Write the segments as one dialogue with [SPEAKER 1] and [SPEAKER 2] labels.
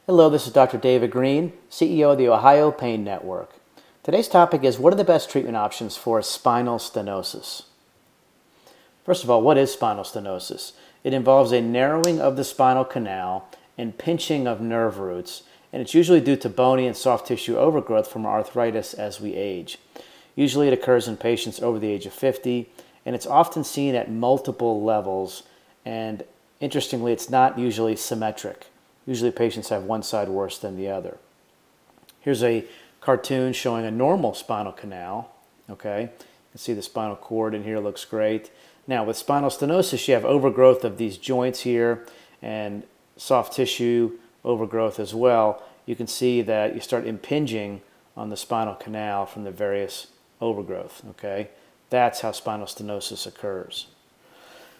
[SPEAKER 1] Hello, this is Dr. David Green, CEO of the Ohio Pain Network. Today's topic is, what are the best treatment options for spinal stenosis? First of all, what is spinal stenosis? It involves a narrowing of the spinal canal and pinching of nerve roots, and it's usually due to bony and soft tissue overgrowth from arthritis as we age. Usually it occurs in patients over the age of 50, and it's often seen at multiple levels, and interestingly, it's not usually symmetric. Usually patients have one side worse than the other. Here's a cartoon showing a normal spinal canal. Okay, you can see the spinal cord in here, looks great. Now with spinal stenosis, you have overgrowth of these joints here and soft tissue overgrowth as well. You can see that you start impinging on the spinal canal from the various overgrowth. Okay, that's how spinal stenosis occurs.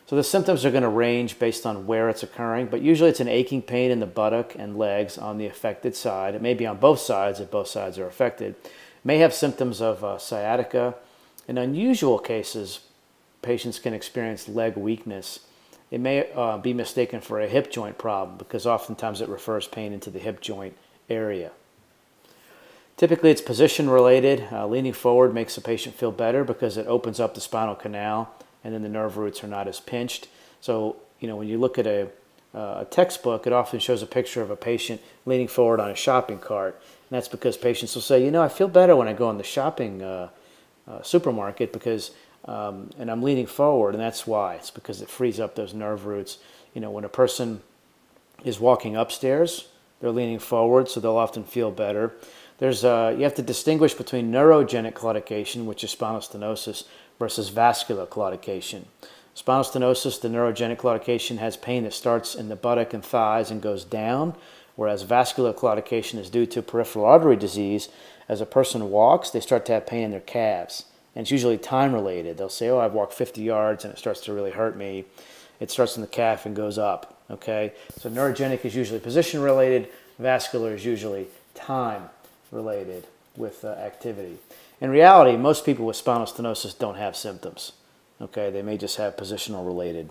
[SPEAKER 1] So the symptoms are going to range based on where it's occurring, but usually it's an aching pain in the buttock and legs on the affected side. It may be on both sides if both sides are affected. It may have symptoms of sciatica. In unusual cases, patients can experience leg weakness. It may be mistaken for a hip joint problem because oftentimes it refers pain into the hip joint area. Typically it's position related. Leaning forward makes the patient feel better because it opens up the spinal canal, and then the nerve roots are not as pinched. So, when you look at a textbook, it often shows a picture of a patient leaning forward on a shopping cart. And that's because patients will say, I feel better when I go in the shopping supermarket because, and I'm leaning forward, and that's why. It's because it frees up those nerve roots. When a person is walking upstairs, they're leaning forward, so they'll often feel better. You have to distinguish between neurogenic claudication, which is spinal stenosis, versus vascular claudication. Spinal stenosis, the neurogenic claudication, has pain that starts in the buttock and thighs and goes down, whereas vascular claudication is due to peripheral artery disease. As a person walks, they start to have pain in their calves, and it's usually time-related. They'll say, I've walked 50 yards and it starts to really hurt me. It starts in the calf and goes up. Okay, so neurogenic is usually position-related. Vascular is usually time-related with activity. In reality, most people with spinal stenosis don't have symptoms. Okay, they may just have positional related.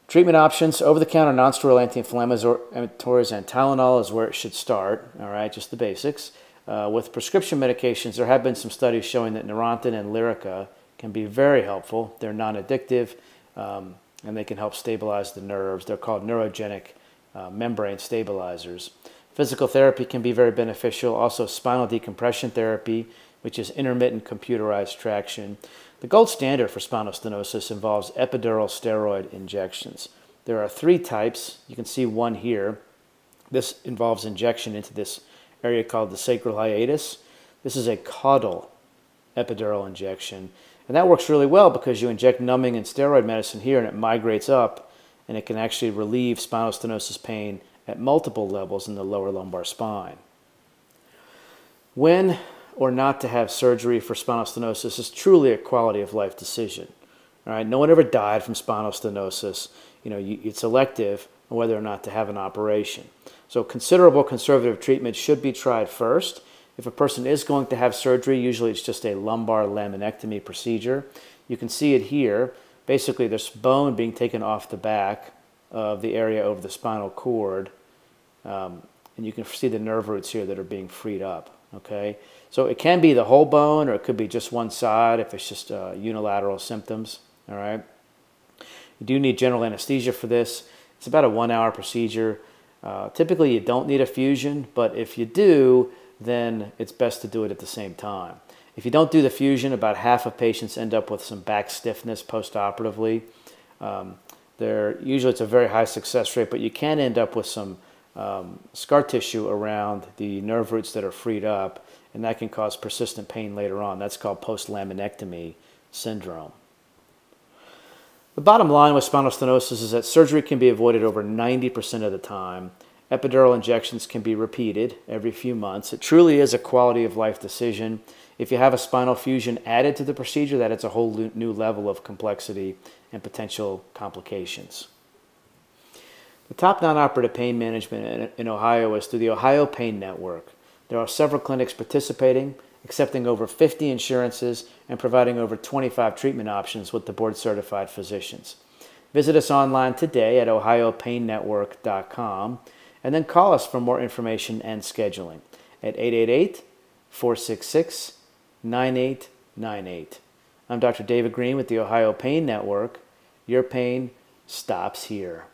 [SPEAKER 1] Treatment options: over-the-counter non-steroidal anti-inflammatories and Tylenol is where it should start. All right, just the basics. With prescription medications, there have been some studies showing that Neurontin and Lyrica can be very helpful. They're non-addictive, and they can help stabilize the nerves. They're called neurogenic membrane stabilizers. Physical therapy can be very beneficial. Also, spinal decompression therapy, which is intermittent computerized traction. The gold standard for spinal stenosis involves epidural steroid injections. There are 3 types. You can see one here. This involves injection into this area called the sacral hiatus. This is a caudal epidural injection. And that works really well because you inject numbing and steroid medicine here and it migrates up, and it can actually relieve spinal stenosis pain at multiple levels in the lower lumbar spine. When or not to have surgery for spinal stenosis is truly a quality of life decision. All right, no one ever died from spinal stenosis. It's elective whether or not to have an operation. So considerable conservative treatment should be tried first. If a person is going to have surgery, usually it's just a lumbar laminectomy procedure. You can see it here. Basically, there's bone being taken off the back of the area over the spinal cord, and you can see the nerve roots here that are being freed up. Okay, so it can be the whole bone, or it could be just one side if it's just unilateral symptoms. All right, you do need general anesthesia for this. It's about a 1-hour procedure. Typically, you don't need a fusion, but if you do, then it's best to do it at the same time. If you don't do the fusion, about half of patients end up with some back stiffness post-operatively. Usually it's a very high success rate, but you can end up with some scar tissue around the nerve roots that are freed up, and that can cause persistent pain later on. That's called post-laminectomy syndrome. The bottom line with spinal stenosis is that surgery can be avoided over 90% of the time. Epidural injections can be repeated every few months. It truly is a quality of life decision. If you have a spinal fusion added to the procedure, that it's a whole new level of complexity and potential complications. The top non-operative pain management in Ohio is through the Ohio Pain Network. There are several clinics participating, accepting over 50 insurances, and providing over 25 treatment options with the board-certified physicians. Visit us online today at ohiopainnetwork.com And then call us for more information and scheduling at 888-466-9898. I'm Dr. David Green with the Ohio Pain Network. Your pain stops here.